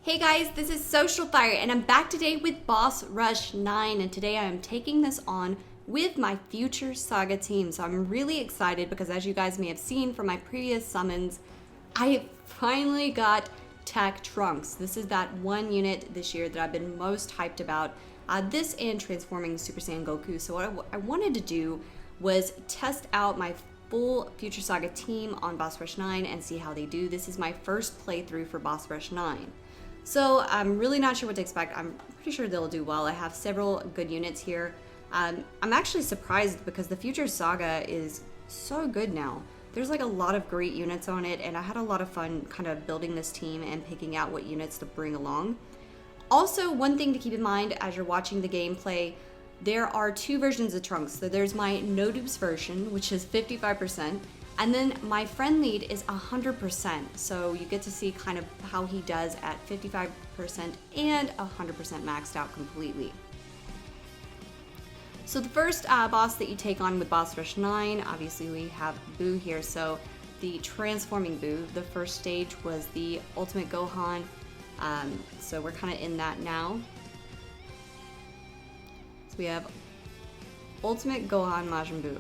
Hey guys, this is Social Fire and I'm back today with Boss Rush 9 and today I am taking this on with my Future Saga team. So I'm really excited because as you guys may have seen from my previous summons, I finally got TEQ Trunks. This is that one unit this year that I've been most hyped about. This and transforming Super Saiyan Goku. So what I wanted to do was test out my full Future Saga team on Boss Rush 9 and see how they do. This is my first playthrough for Boss Rush 9. So I'm really not sure what to expect. I'm pretty sure they'll do well. I have several good units here. I'm actually surprised because the Future Saga is so good now. There's like a lot of great units on it and I had a lot of fun kind of building this team and picking out what units to bring along. Also, one thing to keep in mind as you're watching the gameplay, there are two versions of Trunks. So there's my No Dupes version, which is 55%. And then my friend lead is 100%, so you get to see kind of how he does at 55% and 100% maxed out completely. So the first boss that you take on with Boss Rush 9, obviously we have Buu here, so the transforming Buu. The first stage was the Ultimate Gohan, so we're kind of in that now. So we have Ultimate Gohan Majin Buu.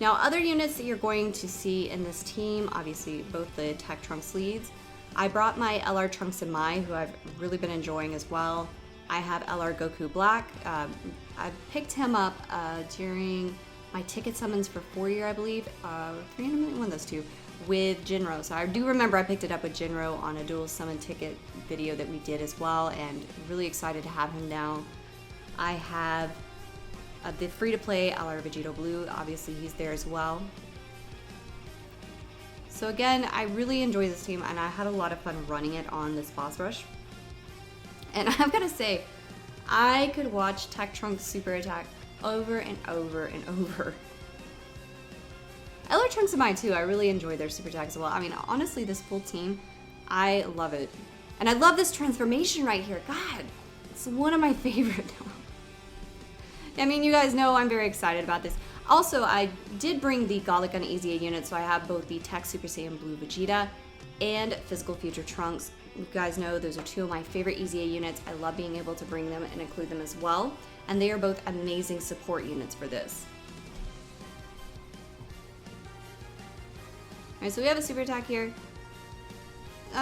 Now, other units that you're going to see in this team, obviously both the TEQ Trunks leads. I brought my LR Trunks and Mai, who I've really been enjoying as well. I have LR Goku Black. I picked him up during my ticket summons for 4-year, I believe. 300 million, one of those two, with Jinro. So I do remember I picked it up with Jinro on a dual summon ticket video that we did as well, and really excited to have him now. I have the free-to-play LR Vegito Blue, obviously he's there as well. So again, I really enjoy this team and I had a lot of fun running it on this boss rush. And I've got to say, I could watch TEQ Trunks super attack over and over and over. LR Trunks and Mai too, I really enjoy their super attack as well. I mean, honestly, this full team, I love it. And I love this transformation right here. God, it's one of my favorite. I mean, you guys know I'm very excited about this. Also, I did bring the Gauntlet Gun EZA unit, so I have both the TEQ Super Saiyan Blue Vegeta and Physical Future Trunks. You guys know those are two of my favorite EZA units. I love being able to bring them and include them as well. And they are both amazing support units for this. Alright, so we have a super attack here.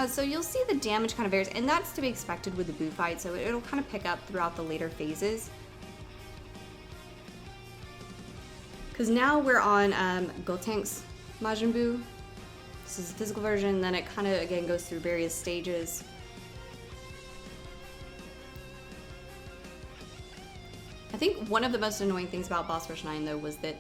So you'll see the damage kind of varies, and that's to be expected with the Buu fight, so it'll kind of pick up throughout the later phases. Because now we're on Gotenks Majin Buu. This is the physical version, then it kind of, again, goes through various stages. I think one of the most annoying things about Boss Rush 9, though, was that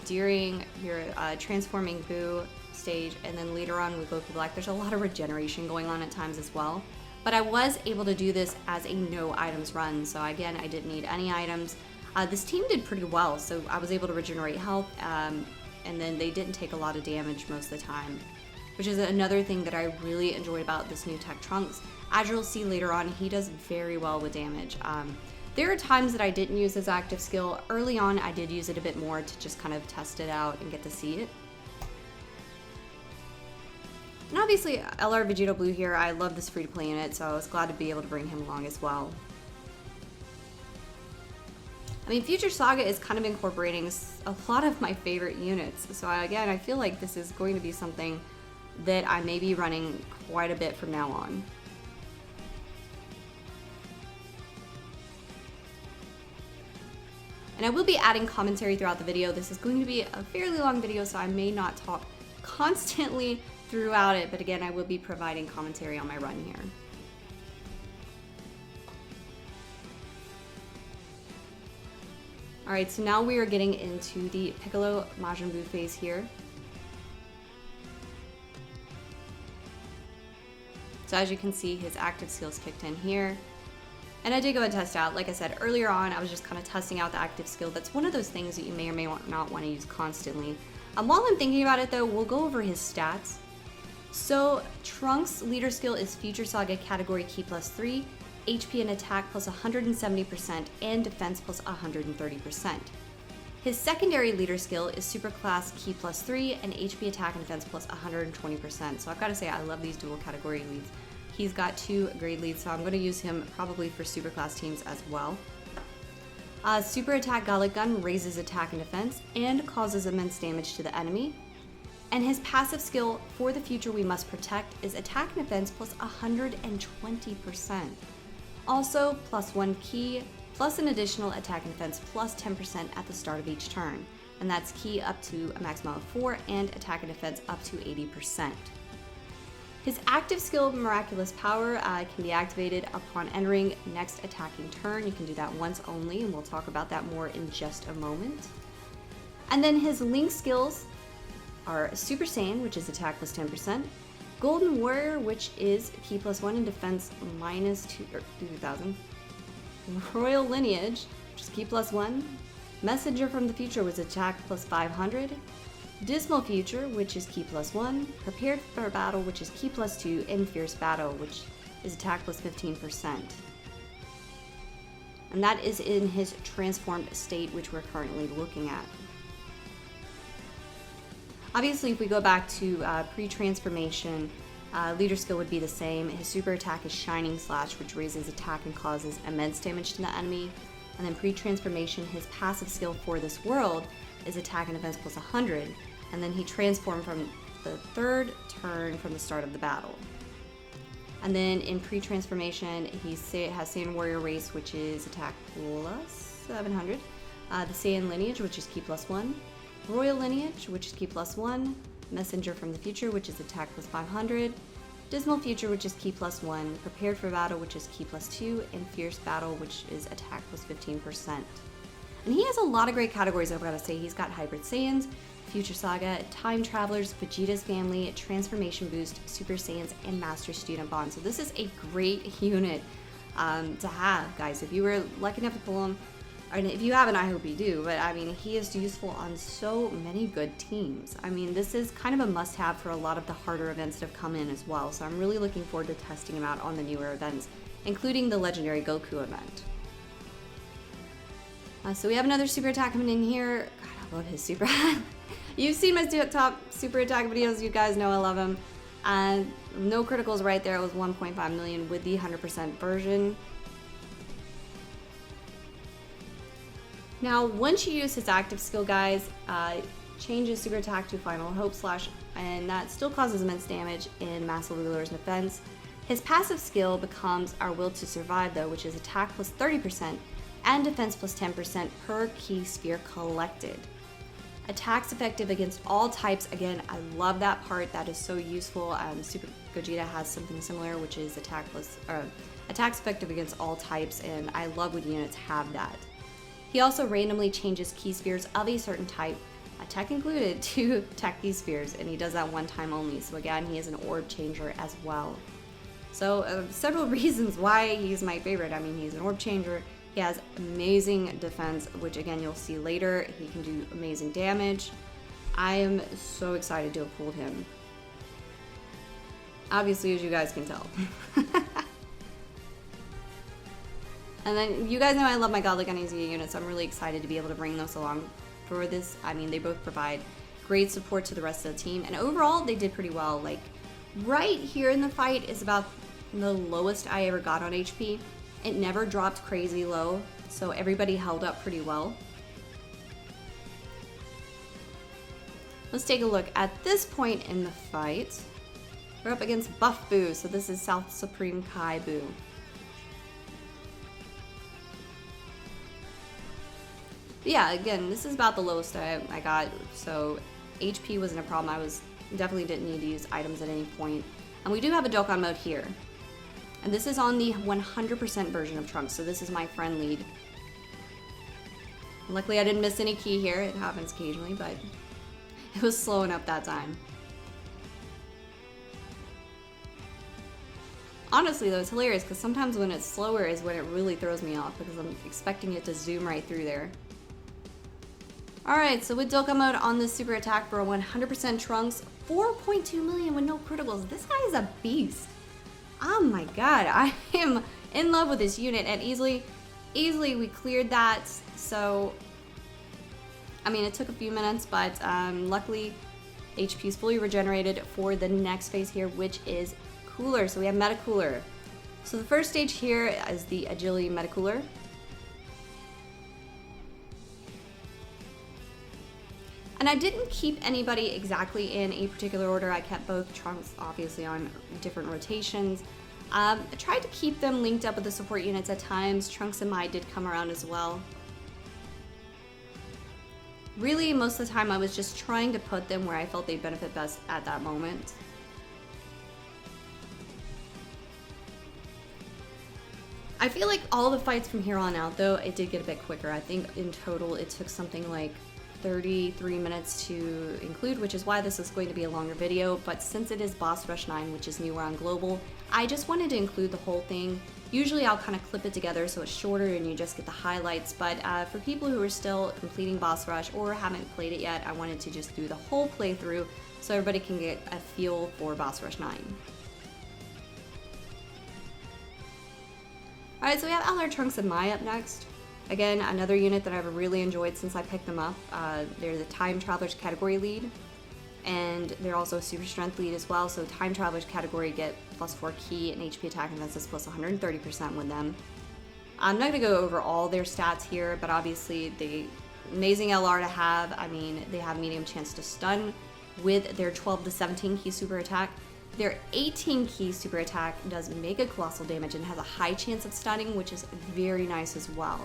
during your transforming Buu stage, and then later on with Goku Black, there's a lot of regeneration going on at times as well. But I was able to do this as a no items run, so again, I didn't need any items. This team did pretty well, so I was able to regenerate health, and then they didn't take a lot of damage most of the time, which is another thing that I really enjoyed about this new TEQ Trunks. As you'll see later on, he does very well with damage. There are times that I didn't use his active skill. Early on, I did use it a bit more to just kind of test it out and get to see it. And obviously, LR Vegito Blue here, I love this free-to-play unit, so I was glad to be able to bring him along as well. I mean, Future Saga is kind of incorporating a lot of my favorite units. So again, I feel like this is going to be something that I may be running quite a bit from now on. And I will be adding commentary throughout the video. This is going to be a fairly long video, so I may not talk constantly throughout it. But again, I will be providing commentary on my run here. Alright, so now we are getting into the Piccolo Majin Buu phase here. So as you can see, his active skills kicked in here. And I did go and test out. Like I said earlier on, I was just kind of testing out the active skill. That's one of those things that you may or may not want to use constantly. While I'm thinking about it though, we'll go over his stats. So Trunks' leader skill is Future Saga category Ki +3. HP and attack plus 170% and defense plus 130%. His secondary leader skill is super class Ki +3 and HP attack and defense plus 120%. So I've got to say I love these dual category leads. He's got 2 grade leads, so I'm going to use him probably for super class teams as well. Super attack Gauntlet Gun raises attack and defense and causes immense damage to the enemy. And his passive skill for the future we must protect is attack and defense plus 120%. Also +1 Ki plus an additional attack and defense plus 10% at the start of each turn. And that's Ki up to a maximum of 4 and attack and defense up to 80%. His active skill, Miraculous Power, can be activated upon entering next attacking turn. You can do that once only, and we'll talk about that more in just a moment. And then his Link skills are Super Saiyan, which is attack plus 10%, Golden Warrior, which is Ki +1 and defense minus 2,000, Royal Lineage, which is Ki +1, Messenger from the Future was attack plus 500, Dismal Future, which is Ki +1, Prepared for Battle, which is Ki +2, and Fierce Battle, which is attack plus 15%. And that is in his transformed state, which we're currently looking at. Obviously, if we go back to pre-transformation, leader skill would be the same. His super attack is Shining Slash, which raises attack and causes immense damage to the enemy. And then pre-transformation, his passive skill for this world is attack and defense plus 100. And then he transformed from the 3rd turn from the start of the battle. And then in pre-transformation, he has Saiyan Warrior Race, which is attack plus 700. The Saiyan Lineage, which is Ki +1. Royal Lineage, which is Ki +1. Messenger from the Future, which is attack plus 500. Dismal Future, which is Ki +1. Prepared for Battle, which is Ki +2. And Fierce Battle, which is attack plus 15%. And he has a lot of great categories, I've got to say. He's got Hybrid Saiyans, Future Saga, Time Travelers, Vegeta's Family, Transformation Boost, Super Saiyans, and Master Student Bond. So this is a great unit to have, guys. If you were lucky enough to pull him, and if you haven't, I hope you do, but I mean, he is useful on so many good teams. I mean, this is kind of a must-have for a lot of the harder events that have come in as well, so I'm really looking forward to testing him out on the newer events, including the Legendary Goku event. So we have another super attack coming in here. God, I love his super You've seen my top super attack videos, you guys know I love him. No criticals right there, it was 1.5 million with the 100% version. Now, once you use his active skill, guys, changes super attack to Final Hope Slash, and that still causes immense damage in Massive Rulers and defense. His passive skill becomes Our Will to Survive, though, which is attack plus 30% and defense plus 10% per Ki Sphere collected. Attacks effective against all types. Again, I love that part. That is so useful. Super Gogeta has something similar, which is attacks effective against all types, and I love when units have that. He also randomly changes Ki Spheres of a certain type, attack included, to attack Ki Spheres, and he does that one time only. So again, he is an orb changer as well. So several reasons why he's my favorite. I mean, he's an orb changer. He has amazing defense, which again, you'll see later. He can do amazing damage. I am so excited to have pulled him. Obviously, as you guys can tell. And then you guys know I love my Godlike Uneasy units, so I'm really excited to be able to bring those along for this. I mean, they both provide great support to the rest of the team, and overall, they did pretty well. Like, right here in the fight is about the lowest I ever got on HP. It never dropped crazy low, so everybody held up pretty well. Let's take a look at this point in the fight. We're up against Buff Boo, so this is South Supreme Kai Boo. But yeah, again, this is about the lowest I got, so HP wasn't a problem. I definitely didn't need to use items at any point. And we do have a Dokkan mode here. And this is on the 100% version of Trunks, so this is my friend lead. Luckily I didn't miss any key here. It happens occasionally, but it was slow enough that time. Honestly though, it's hilarious because sometimes when it's slower is when it really throws me off because I'm expecting it to zoom right through there. Alright, so with Dokkan mode on this super attack for a 100% Trunks, 4.2 million with no criticals. This guy is a beast. Oh my god, I am in love with this unit, and easily we cleared that. So I mean, it took a few minutes, but luckily HP is fully regenerated for the next phase here, which is Cooler. So we have Meta Cooler. So the first stage here is the Agility Meta Cooler. And I didn't keep anybody exactly in a particular order. I kept both Trunks obviously on different rotations. I tried to keep them linked up with the support units at times. Trunks and Mai did come around as well. Really, most of the time I was just trying to put them where I felt they'd benefit best at that moment. I feel like all the fights from here on out, though, it did get a bit quicker. I think in total it took something like 33 minutes to include, which is why this is going to be a longer video. But since it is Boss Rush 9, which is newer on global, I just wanted to include the whole thing. Usually I'll kind of clip it together so it's shorter and you just get the highlights, but for people who are still completing Boss Rush or haven't played it yet, I wanted to just do the whole playthrough so everybody can get a feel for Boss Rush 9. Alright, so we have LR Trunks and Mai up next. Again, another unit that I've really enjoyed since I picked them up. They're the Time Travelers category lead, and they're also Super Strength lead as well. So Time Travelers category get +4 key and HP attack and defense plus 130% with them. I'm not going to go over all their stats here, but obviously they amazing LR to have. I mean, they have medium chance to stun with their 12 to 17 key super attack. Their 18 key super attack does mega colossal damage and has a high chance of stunning, which is very nice as well.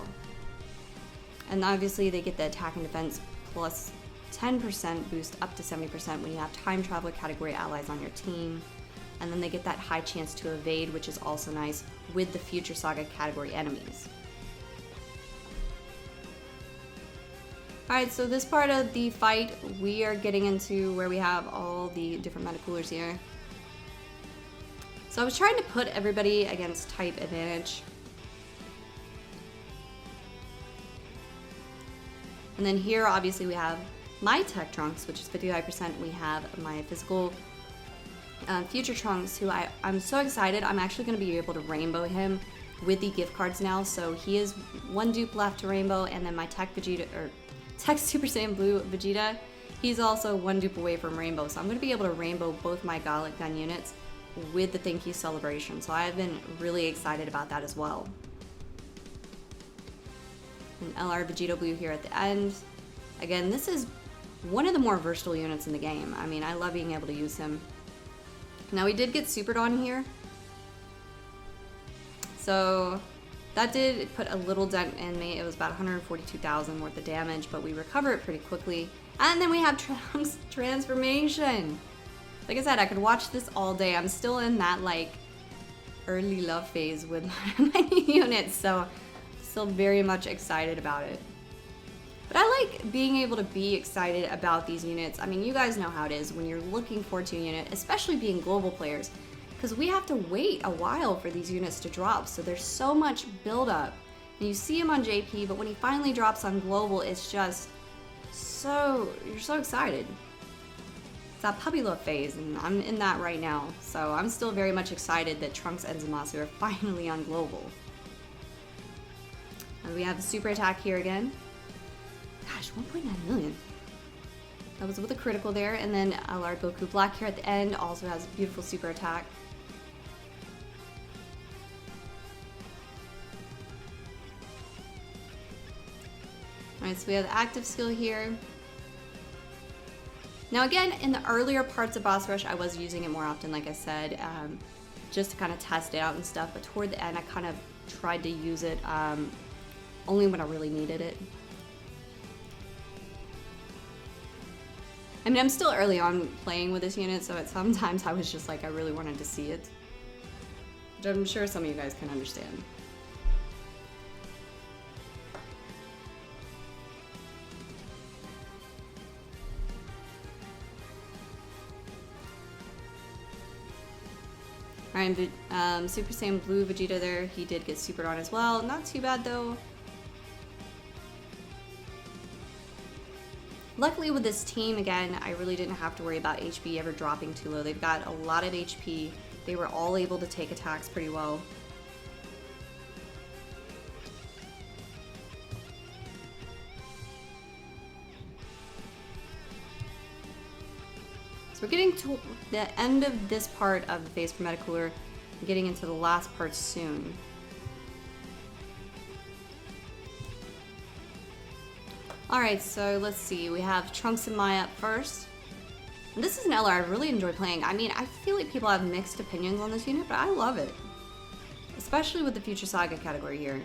And obviously they get the attack and defense plus 10% boost up to 70% when you have time traveler category allies on your team. And then they get that high chance to evade, which is also nice with the Future Saga category enemies. Alright, so this part of the fight, we are getting into where we have all the different meta coolers here. So I was trying to put everybody against type advantage. And then here, obviously, we have my TEQ Trunks, which is 55%. We have my physical Future Trunks, who I'm so excited. I'm actually going to be able to rainbow him with the gift cards now. So he is one dupe left to rainbow, and then my TEQ Vegeta, or TEQ Super Saiyan Blue Vegeta, he's also one dupe away from rainbow. So I'm going to be able to rainbow both my Gauntlet Gun units with the Thank You Celebration. So I've been really excited about that as well. And LR Vegeta Blue here at the end. Again, this is one of the more versatile units in the game. I mean, I love being able to use him. Now, we did get supered on here. So that did put a little dent in me. It was about 142,000 worth of damage, but we recover it pretty quickly. And then we have Trunks Transformation. Like I said, I could watch this all day. I'm still in that like early love phase with my units, so still very much excited about it. But I like being able to be excited about these units. I mean, you guys know how it is when you're looking forward to a unit, especially being global players, because we have to wait a while for these units to drop, so there's so much buildup. And you see him on JP, but when he finally drops on global, it's just you're so excited. It's that puppy love phase, and I'm in that right now. So I'm still very much excited that Trunks and Zamasu are finally on global. And we have a super attack here again. Gosh, 1.9 million. That was with a critical there. And then LR Goku Black here at the end also has a beautiful super attack. Alright, so we have the active skill here. Now again, in the earlier parts of Boss Rush, I was using it more often, like I said, just to kind of test it out and stuff. But toward the end, I kind of tried to use it only when I really needed it. I mean, I'm still early on playing with this unit, so sometimes I was just like, I really wanted to see it. Which I'm sure some of you guys can understand. Alright, Super Saiyan Blue Vegeta there, he did get supered on as well. Not too bad though. Luckily with this team, again, I really didn't have to worry about HP ever dropping too low. They've got a lot of HP. They were all able to take attacks pretty well. So we're getting to the end of this part of the phase for Metacooler. We're getting into the last part soon. Alright, so let's see. We have Trunks and Maya up first. And this is an LR I really enjoy playing. I mean, I feel like people have mixed opinions on this unit, but I love it. Especially with the Future Saga category here.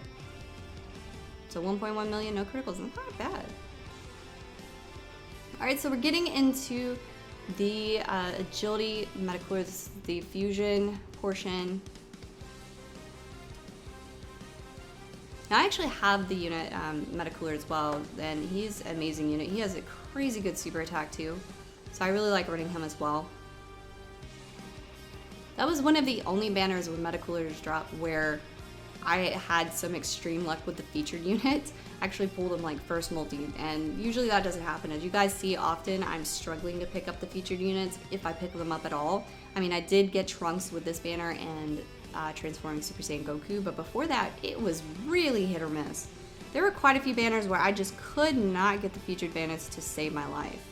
So 1.1 million, no criticals, not bad. Alright, so we're getting into the agility Metacoolers, the fusion portion. Now I actually have the unit Metacooler as well, and he's an amazing unit. He has a crazy good super attack too, so I really like running him as well. That was one of the only banners with Metacoolers drop where I had some extreme luck with the featured unit. I actually pulled him like first multi, and usually that doesn't happen. As you guys see often, I'm struggling to pick up the featured units if I pick them up at all. I mean, I did get Trunks with this banner and transforming Super Saiyan Goku, but before that, it was really hit or miss. There were quite a few banners where I just could not get the featured banners to save my life.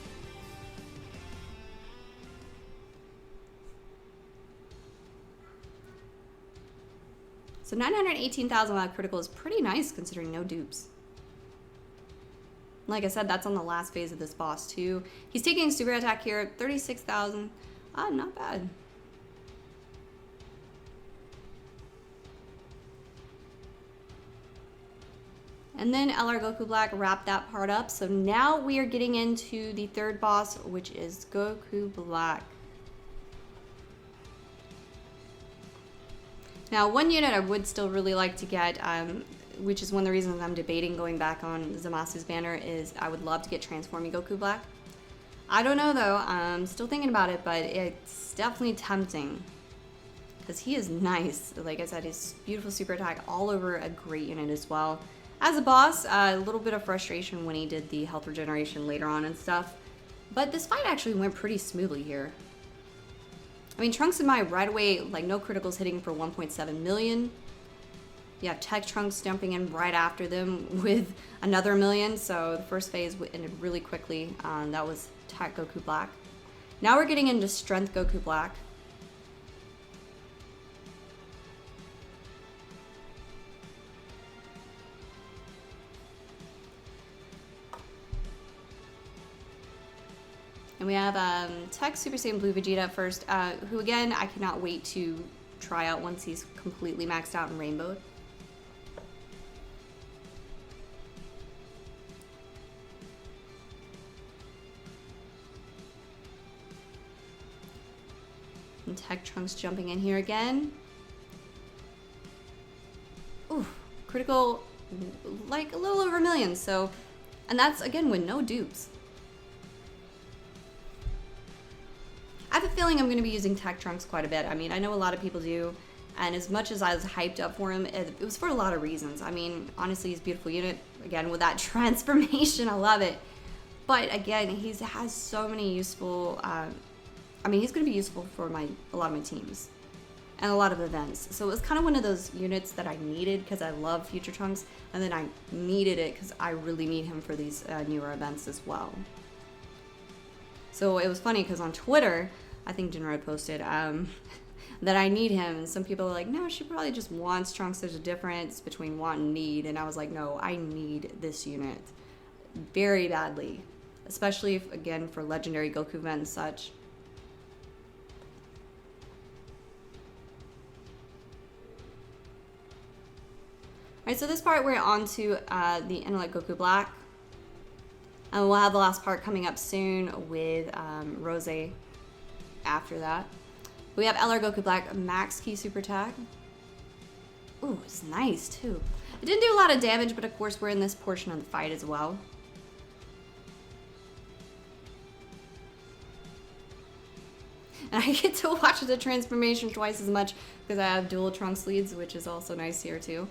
So 918,000 without critical is pretty nice considering no dupes. Like I said, that's on the last phase of this boss too. He's taking super attack here, 36,000. Not bad. And then LR Goku Black wrapped that part up. So now we are getting into the third boss, which is Goku Black. Now, one unit I would still really like to get, which is one of the reasons I'm debating going back on Zamasu's banner, is I would love to get Transforming Goku Black. I don't know though, I'm still thinking about it, but it's definitely tempting. Because he is nice. Like I said, his beautiful super attack all over a great unit as well. As a boss, a little bit of frustration when he did the health regeneration later on and stuff. But this fight actually went pretty smoothly here. I mean, Trunks and Maya right away, like no criticals hitting for 1.7 million. You have TEQ Trunks jumping in right after them with another million. So the first phase ended really quickly. That was TEQ Goku Black. Now we're getting into Strength Goku Black. And we have TEQ Super Saiyan Blue Vegeta at first, who again, I cannot wait to try out once he's completely maxed out and rainbowed. And TEQ Trunks jumping in here again. Ooh, critical, like a little over a million, so, and that's again with no dupes. I have a feeling I'm going to be using TEQ Trunks quite a bit. I mean, I know a lot of people do, and as much as I was hyped up for him, it was for a lot of reasons. I mean, honestly, he's a beautiful unit. Again, with that transformation, I love it. But again, he has so many useful, I mean, he's going to be useful for a lot of my teams and a lot of events. So it was kind of one of those units that I needed because I love Future Trunks, and then I needed it because I really need him for these newer events as well. So it was funny because on Twitter, I think Jinro posted that I need him, and some people are like, no, she probably just wants Trunks. There's a difference between want and need, and I was like, no, I need this unit very badly, especially if, again, for legendary Goku event and such. Alright, so this part we're on to the Intellect Goku Black. And we'll have the last part coming up soon with Rose after that. We have LR Goku Black Max Key Super Attack. Ooh, it's nice too. It didn't do a lot of damage, but of course we're in this portion of the fight as well. And I get to watch the transformation twice as much because I have dual Trunks leads, which is also nice here too.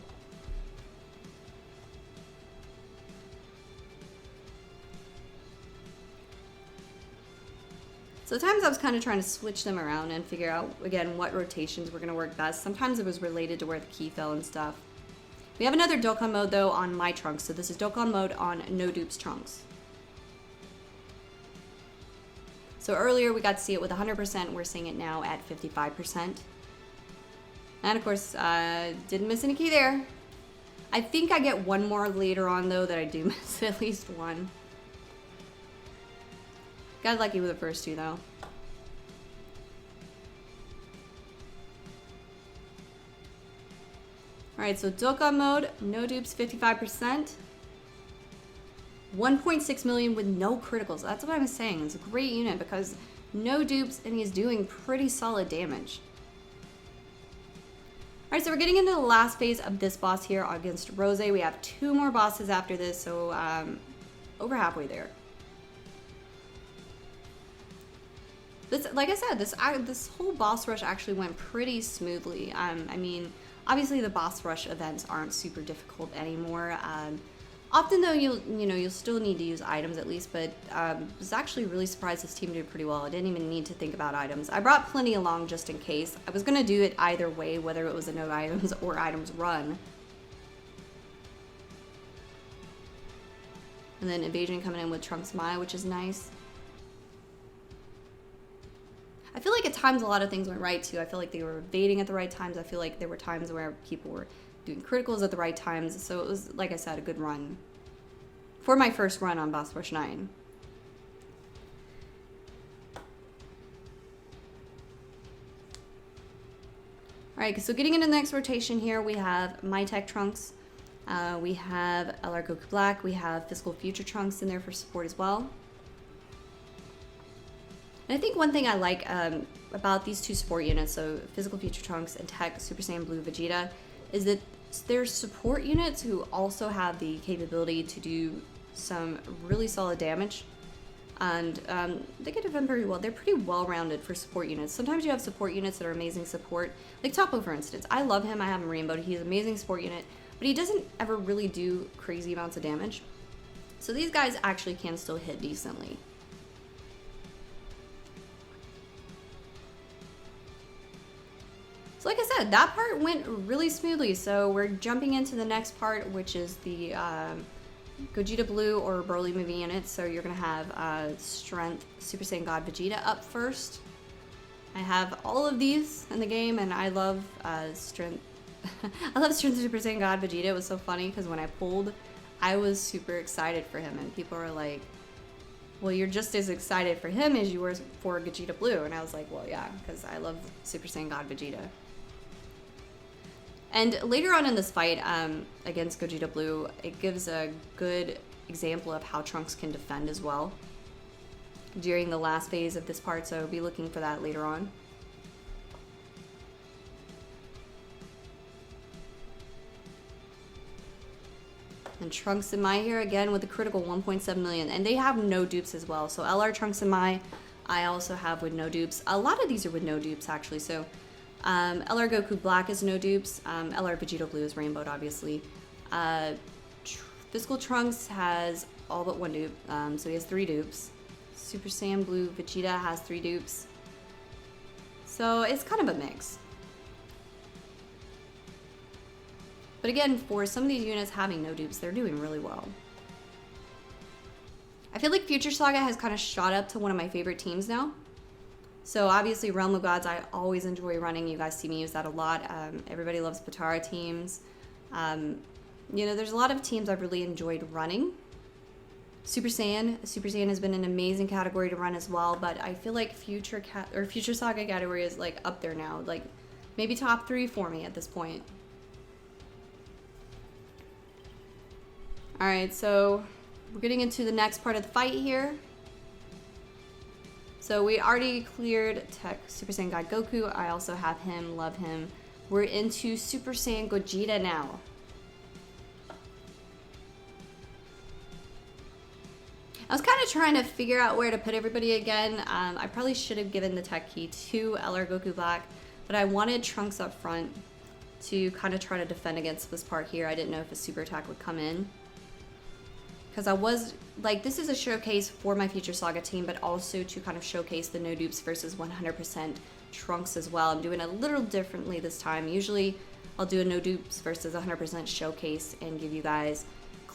So at times I was kind of trying to switch them around and figure out, again, what rotations were going to work best. Sometimes it was related to where the key fell and stuff. We have another Dokkan mode, though, on my Trunks. So this is Dokkan mode on No Dupes Trunks. So earlier we got to see it with 100%, we're seeing it now at 55%. And of course, didn't miss any key there. I think I get one more later on though that I do miss at least one. Got lucky with the first two though. Alright, so Dokkan mode, no dupes, 55%. 1.6 million with no criticals. That's what I'm saying. It's a great unit because no dupes and he's doing pretty solid damage. Alright, so we're getting into the last phase of this boss here against Rose. We have 2 more bosses after this, so over halfway there. This, like I said, this whole boss rush actually went pretty smoothly. I mean, obviously the boss rush events aren't super difficult anymore. Often though, you'll still need to use items at least, but I was actually really surprised this team did pretty well. I didn't even need to think about items. I brought plenty along just in case. I was going to do it either way, whether it was a no items or items run. And then Evasion coming in with Trunks Maya, which is nice. I feel like at times a lot of things went right too. I feel like they were evading at the right times. I feel like there were times where people were doing criticals at the right times. So it was, like I said, a good run. For my first run on Boss Rush 9. Alright, so getting into the next rotation here, we have my TEQ Trunks. We have LR Goku Black. We have Physical Future Trunks in there for support as well. And I think one thing I like about these 2 support units, so Physical Future Trunks and TEQ Super Saiyan Blue Vegeta, is that they're support units who also have the capability to do some really solid damage. And they can defend very well. They're pretty well-rounded for support units. Sometimes you have support units that are amazing support. Like Topo, for instance. I love him. I have him rainbowed. He's an amazing support unit. But he doesn't ever really do crazy amounts of damage. So these guys actually can still hit decently. So like I said, that part went really smoothly. So we're jumping into the next part, which is the Gogeta Blue or Broly movie units. So you're going to have Strength Super Saiyan God Vegeta up first. I have all of these in the game, and I love Strength. I love Strength Super Saiyan God Vegeta. It was so funny because when I pulled, I was super excited for him, and people were like, well, you're just as excited for him as you were for Gogeta Blue. And I was like, well, yeah, because I love Super Saiyan God Vegeta. And later on in this fight against Gogeta Blue, it gives a good example of how Trunks can defend as well during the last phase of this part, so be looking for that later on. And Trunks and Mai here again with a critical 1.7 million, and they have no dupes as well. So LR Trunks and Mai, I also have with no dupes. A lot of these are with no dupes actually, so LR Goku Black is no dupes. LR Vegeta Blue is rainbowed, obviously. Physical Trunks has all but 1 dupe, so he has 3 dupes. Super Saiyan Blue Vegeta has 3 dupes. So it's kind of a mix. But again, for some of these units having no dupes, they're doing really well. I feel like Future Saga has kind of shot up to one of my favorite teams now. So obviously Realm of Gods, I always enjoy running. You guys see me use that a lot. Everybody loves Patara teams. You know, there's a lot of teams I've really enjoyed running. Super Saiyan has been an amazing category to run as well, but I feel like Future Saga category is like up there now, like maybe top 3 for me at this point. All right, so we're getting into the next part of the fight here. So we already cleared TEQ Super Saiyan God Goku. I also have him, love him. We're into Super Saiyan Gogeta now. I was kind of trying to figure out where to put everybody again. I probably should have given the TEQ key to LR Goku Black, but I wanted Trunks up front to kind of try to defend against this part here. I didn't know if a super attack would come in. Because I was, like, this is a showcase for my Future Saga team, but also to kind of showcase the no dupes versus 100% Trunks as well. I'm doing it a little differently this time. Usually I'll do a no dupes versus 100% showcase and give you guys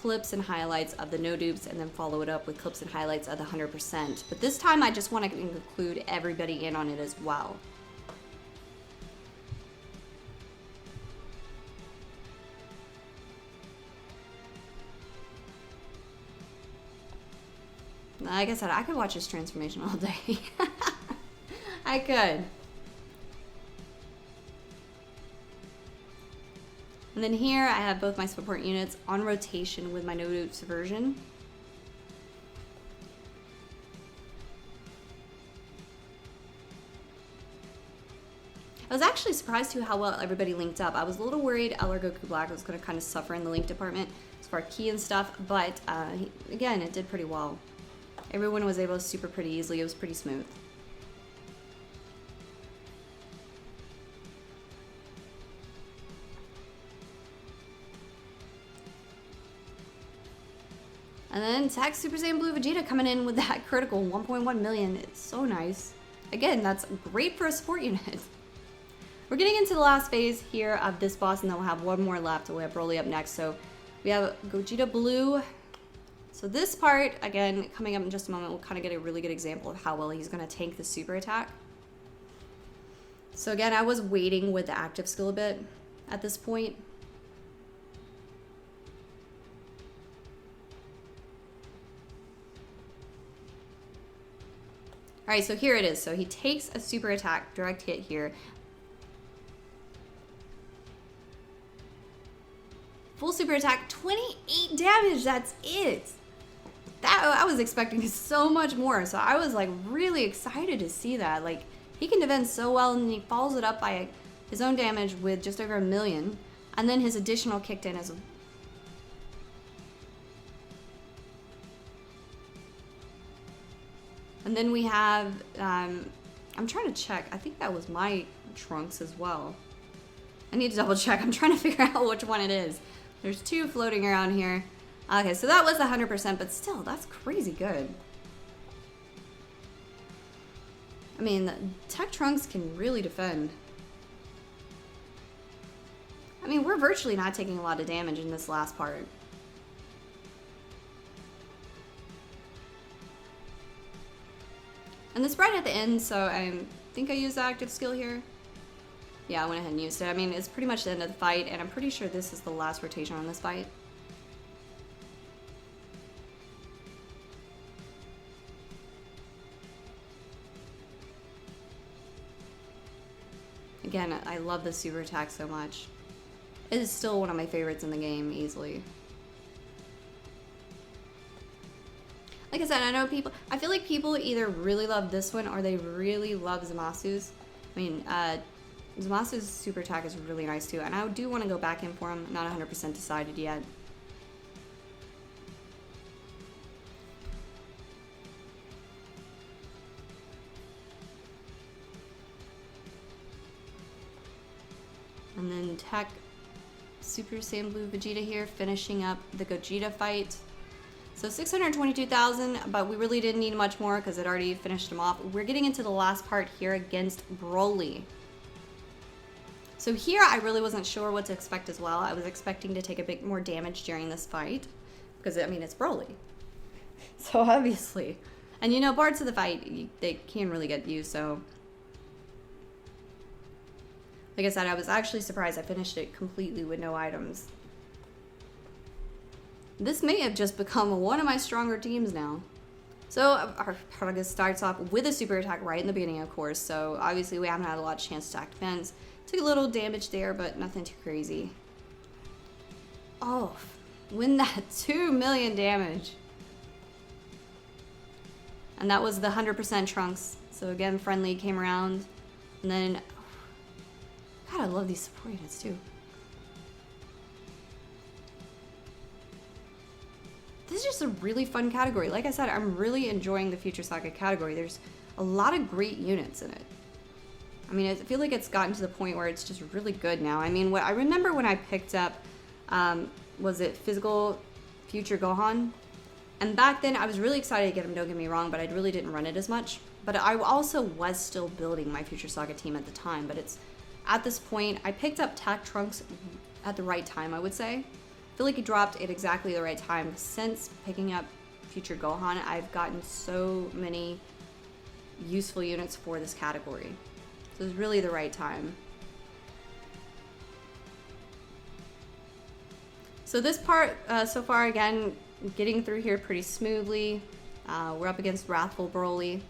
clips and highlights of the No Dupes and then follow it up with clips and highlights of the 100%. But this time I just want to include everybody in on it as well. Like I said, I could watch this transformation all day. I could. And then here I have both my support units on rotation with my No Dupes version. I was actually surprised to how well everybody linked up. I was a little worried LR Goku Black was going to kind of suffer in the link department as far as key and stuff, but again, it did pretty well. Everyone was able to super pretty easily. It was pretty smooth. And then TEQ Super Saiyan Blue Vegeta coming in with that critical 1.1 million. It's so nice. Again, that's great for a support unit. We're getting into the last phase here of this boss, and then we'll have one more left. We'll have Broly up next. So we have Gogeta Blue. So this part, again, coming up in just a moment, we'll kind of get a really good example of how well he's going to tank the super attack. So again, I was waiting with the active skill a bit at this point. All right, so here it is. So he takes a super attack, direct hit here. Full super attack, 28 damage, that's it. I was expecting so much more, so I was like really excited to see that. Like, he can defend so well, and he follows it up by his own damage with just over 1 million, and then his additional kicked in as and then we have, I'm trying to check, I think that was my Trunks as well. I need to double check, I'm trying to figure out which one it is. There's two floating around here. Okay, so that was 100%, but still, that's crazy good. I mean, TEQ Trunks can really defend. I mean, we're virtually not taking a lot of damage in this last part. And the sprite at the end, so I think I used the active skill here. Yeah, I went ahead and used it. I mean, it's pretty much the end of the fight, and I'm pretty sure this is the last rotation on this fight. Again, I love the super attack so much. It is still one of my favorites in the game, easily. Like I said, I know people, I feel like people either really love this one or they really love Zamasu's. I mean, Zamasu's super attack is really nice too, and I do want to go back in for him. Not 100% decided yet. And then TEQ Super Saiyan Blue Vegeta here, finishing up the Gogeta fight. So 622,000, but we really didn't need much more because it already finished him off. We're getting into the last part here against Broly. So here I really wasn't sure what to expect as well. I was expecting to take a bit more damage during this fight because, I mean, it's Broly. So obviously. And you know, parts of the fight, they can really get you, so. Like I said, I was actually surprised I finished it completely with no items. This may have just become one of my stronger teams now. So our protagonist starts off with a super attack right in the beginning, of course. So obviously we haven't had a lot of chance to stack defense. Took a little damage there, but nothing too crazy. Oh, win that 2 million damage. And that was the 100% Trunks. So again, friendly came around. And then, God, I love these support units too. This is just a really fun category. Like I said, I'm really enjoying the Future Saga category. There's a lot of great units in it. I mean, I feel like it's gotten to the point where it's just really good now. I mean, what I remember when I picked up, was it Physical Future Gohan? And back then, I was really excited to get him, don't get me wrong, but I really didn't run it as much. But I also was still building my Future Saga team at the time. But it's, at this point, I picked up TEQ Trunks at the right time, I would say. feel like he dropped at exactly the right time. Since picking up Future Gohan, I've gotten so many useful units for this category. So it's really the right time. So this part, so far, again, getting through here pretty smoothly. We're up against Wrathful Broly.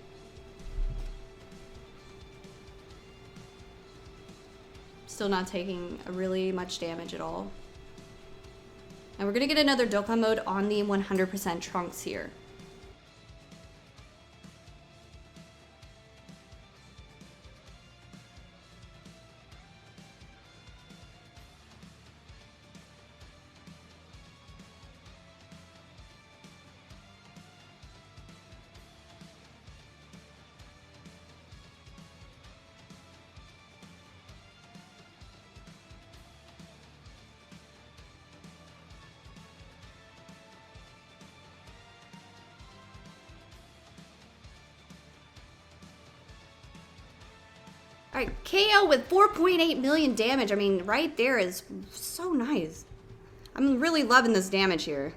Still not taking really much damage at all. And we're gonna get another Dokkan mode on the 100% Trunks here. Alright, KO with 4.8 million damage. I mean, right there is so nice. I'm really loving this damage here.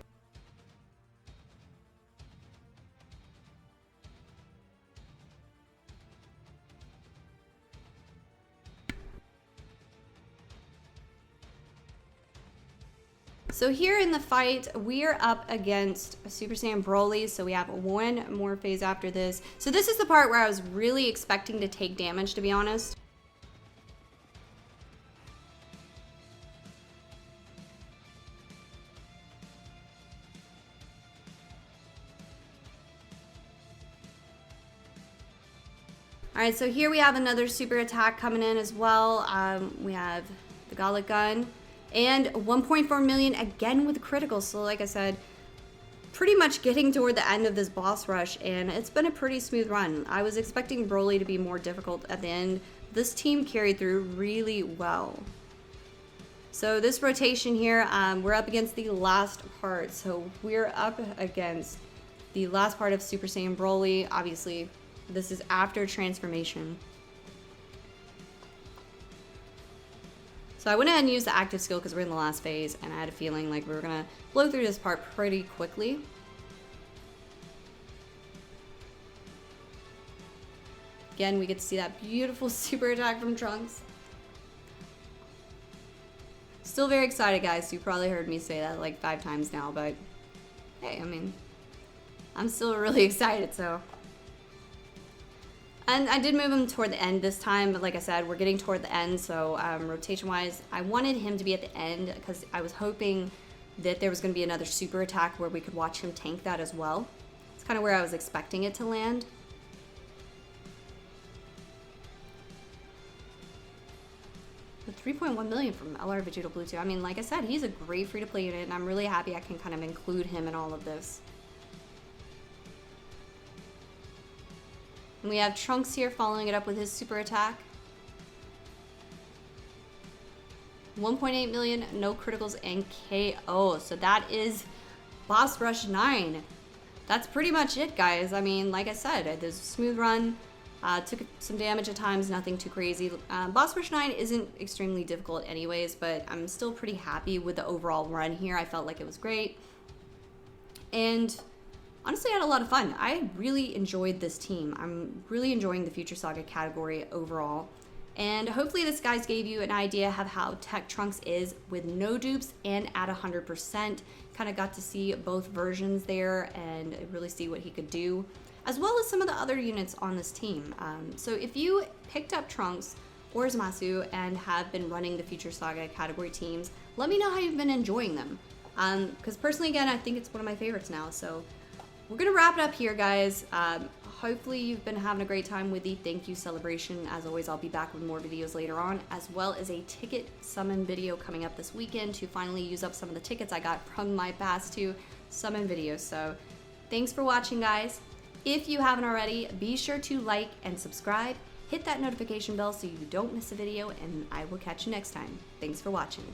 So here in the fight, we are up against Super Saiyan Broly, so we have one more phase after this. So this is the part where I was really expecting to take damage, to be honest. Alright, so here we have another super attack coming in as well. We have the Gauntlet Gun. And 1.4 million again with criticals. So like I said, pretty much getting toward the end of this boss rush, and it's been a pretty smooth run. I was expecting Broly to be more difficult at the end. This team carried through really well. So this rotation here, we're up against the last part. So we're up against the last part of Super Saiyan Broly. Obviously, this is after transformation. So I went ahead and used the active skill because we're in the last phase, and I had a feeling like we were gonna blow through this part pretty quickly. Again, we get to see that beautiful super attack from Trunks. Still very excited, guys. You probably heard me say that like 5 times now, but hey, I mean, I'm still really excited, so. And I did move him toward the end this time, but like I said, we're getting toward the end, so rotation-wise, I wanted him to be at the end because I was hoping that there was going to be another super attack where we could watch him tank that as well. It's kind of where I was expecting it to land. But 3.1 million from LR Vegeta Bluetooth. I mean, like I said, he's a great free-to-play unit, and I'm really happy I can kind of include him in all of this. And we have Trunks here following it up with his super attack. 1.8 million, no criticals, and KO. So that is Boss Rush 9. That's pretty much it, guys. I mean, like I said, it was a smooth run. Took some damage at times, nothing too crazy. Boss Rush 9 isn't extremely difficult anyways, but I'm still pretty happy with the overall run here. I felt like it was great. And honestly, I had a lot of fun. I really enjoyed this team. I'm really enjoying the Future Saga category overall. And hopefully this, guys, gave you an idea of how TEQ Trunks is with no dupes and at 100%. Kind of got to see both versions there and really see what he could do, as well as some of the other units on this team. So if you picked up Trunks or Zamasu and have been running the Future Saga category teams, let me know how you've been enjoying them. Because personally, again, I think it's one of my favorites now. So we're going to wrap it up here, guys. Hopefully you've been having a great time with the thank you celebration. As always, I'll be back with more videos later on, as well as a ticket summon video coming up this weekend to finally use up some of the tickets I got from my past 2 summon videos. So thanks for watching, guys. If you haven't already, be sure to like and subscribe. Hit that notification bell so you don't miss a video, and I will catch you next time. Thanks for watching.